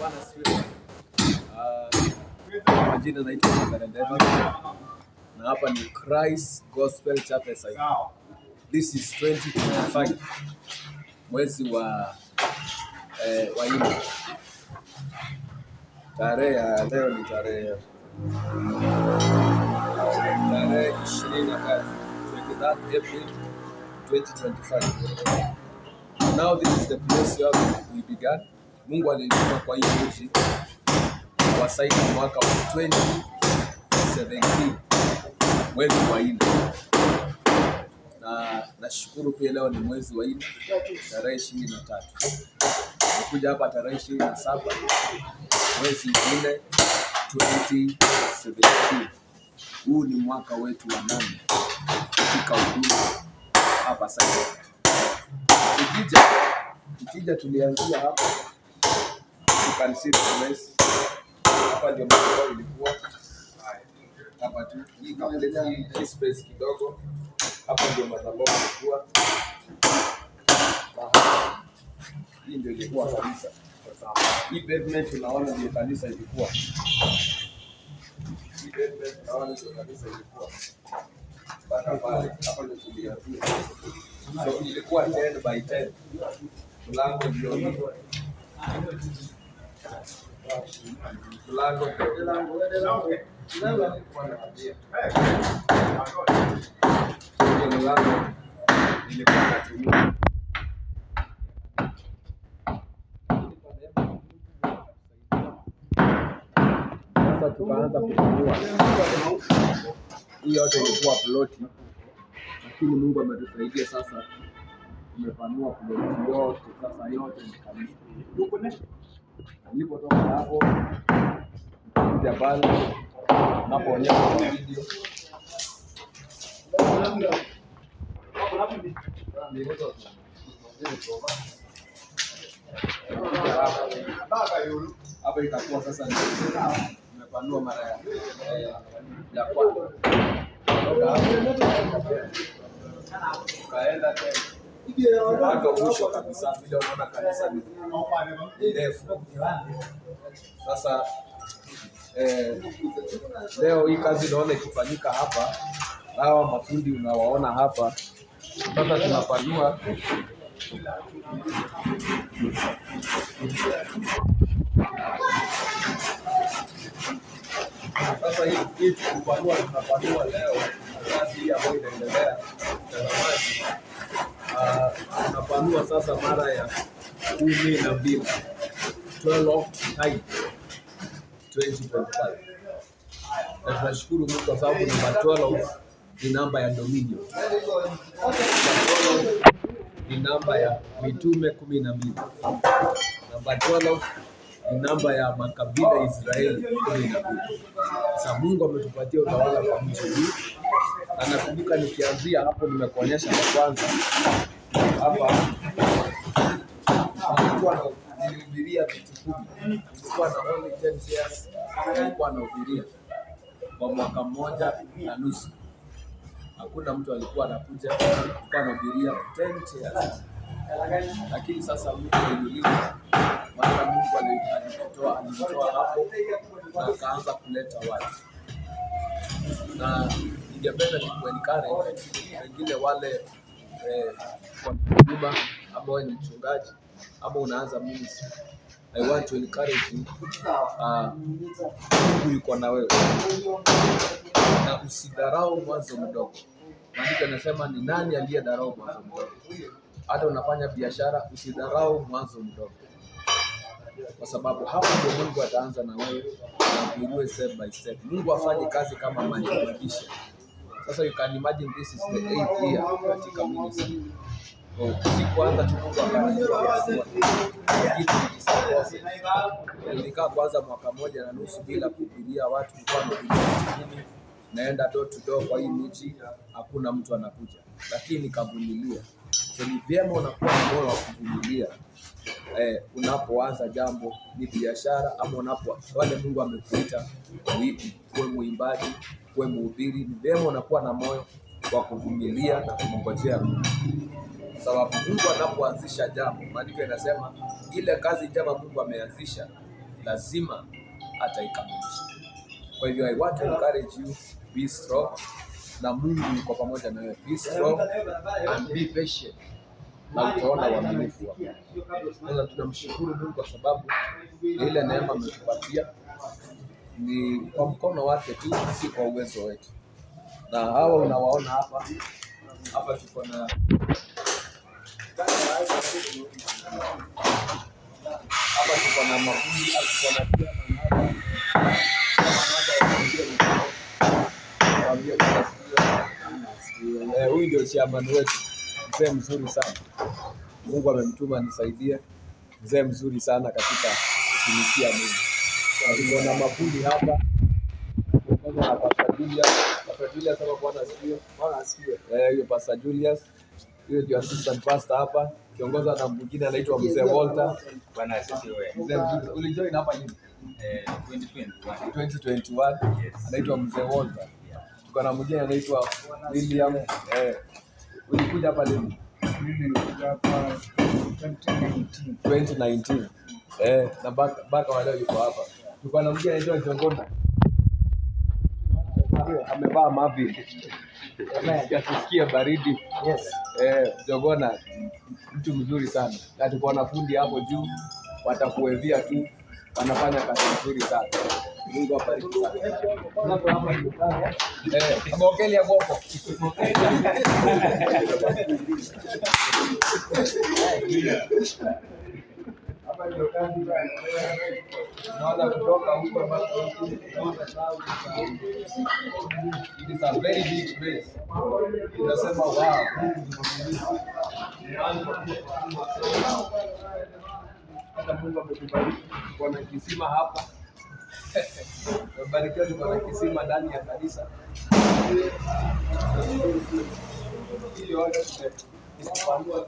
Bwana asifiwe. Majina naitwa Magarendeva na hapa ni Christ Gospel Chapel site. This is 2025 mwezi wa nne. Tarehe ya leo ni tarehe 23 April 2025. Now this is the place where we began. Mungu alinituma kwa hii nchi wa site mwaka wa 2017 mwezi wa nne, na nashukuru pia leo ni mwezi wa nne tarehe 23. Nikuja hapa tarehe 27 mwezi wa nne 2017. Huu ni mwaka wetu wa 8 katika huduma hapa sasa. Ukija tulianzia hapa tukanisiri place. Hapa ndio mambo ilikuwa hapa tu, hii space kidogo. Hapa ndio madhabahu ilikuwa. Hii ndio ilikuwa kanisa. Hii pavement unaona ndio kanisa ilikuwa. Hii pavement unaona ndio kanisa ilikuwa. Hapa ndio tulianzia. So ilikuwa 10 by 10. Mlango ndio hiyo. Mlango ilikuwa natumia. Sasa tukaanza kufungua. Hii yote ilikuwa ploti, lakini Mungu ametusaidia sasa. Tumepanua ploti yote, sasa yote ni kanisa. Nilipotoka hapo nikuja pale napoonyesha video. Hapa itakuwa sasa nimepanua mara ya kwanza. Kaenda tena mpaka mwisho kabisa, vile unaona kanisa ni ndefu. Sasa leo hii kazi naona ikifanyika hapa. Hawa mafundi unawaona hapa. Sasa tunapanua sasa hii tunapanua leo kazi hii ambayo inaendelea. Tunapanua sasa mara ya 12 2025. Na tunashukuru Mungu kwa sababu namba 12 ni namba ya Dominion. Ni namba ya mitume 12. Namba 12 ni namba ya makabila Israeli 12. Sasa Mungu ametupatia utawala kwa nchi hii. Anakumbuka nikianzia hapo nimekuonyesha kwa kwanza. Hapa nilihubiria vitu 10. Nilikuwa na only 10 years. Nilikuwa nahubiria kwa mwaka mmoja na nusu. Hakuna mtu alikuwa anakuja. Nilikuwa nahubiria 10 years. Lakini sasa Mungu aliniuliza, maana Mungu alinitoa hapo na akaanza kuleta watu. Na ningependa nikuencourage wengine wale kwa huduma ambao ni mchungaji ama unaanza ministry. I want to encourage you, Mungu yuko na wewe na usidharau mwanzo mdogo. Maandiko yanasema ni nani aliyedharau mwanzo mdogo? Hata unafanya biashara usidharau mwanzo mdogo, kwa sababu hapo ndio Mungu ataanza na wewe na kuinua step by step. Mungu afanye kazi kama magician. Sasa you can imagine this is the 8th year katika ministry. Kwanza tu Mungu akanitoa kitu kisakosa. Nilikaa kwanza mwaka mmoja na nusu bila kuhubiria watu, kwa naenda door to door kwa hii mji, hakuna mtu anakuja, lakini nikavumilia. So ni vyema unakuwa na moyo wa kuvumilia. Unapoanza jambo, ni biashara ama wale Mungu amekuita kuwe muimbaji, kuwe mhubiri, ni vyema unakuwa na moyo wa kuvumilia na kumngojea Mungu. Sababu Mungu anapoanzisha jambo, maandiko yanasema ile kazi njema Mungu ameanzisha lazima ataikamilisha. Kwa hivyo I want to encourage you, be strong, na Mungu yuko pamoja na wewe. Be strong and be patient, na utaona uaminifu wake. Sasa tunamshukuru Mungu kwa sababu ile neema ametupatia ni kwa mkono wake tu, si kwa uwezo wetu. Na hawa unawaona hapa tuko na mafundi, tuko na huyu ndio chairman wetu, mzee mzuri sana. Mungu amemtuma nisaidie, mzee mzuri sana katika kutumikia Mungu. Tuko na mafundi hapa, na Pastor Julius. Pastor Julius hapa, Bwana asifiwe. Bwana asifiwe. Hiyo Pastor Julius, hiyo ndio assistant pastor hapa, kiongoza na mwingine anaitwa Mzee Walter. Bwana asifiwe. Mzee mzuri. Ulijoin hapa nini? 2021. Anaitwa Mzee Walter. Tuko na mwingine anaitwa William. Ulikuja hapa lini? Mimi nilikuja hapa 2019. Na baka wale yuko hapa. Tuko na mwingine anaitwa Jongona. Amevaa mavi. Asikie baridi. Yes. Jongona mtu mzuri sana. Na tuko na fundi hapo juu, watakuevia tu, wanafanya kazi nzuri sana. Mungu awabariki sana. Hapo hapa ndio amokeli ya boko. Hapa ndio kazi naona kutoka huko ambapo it is a very big place. Unasema wow. Hata Mungu ametubariki kwa na kisima hapa. Tumebarikiwa tuko na kisima ndani ya kanisa. Hiyo yote tumepanua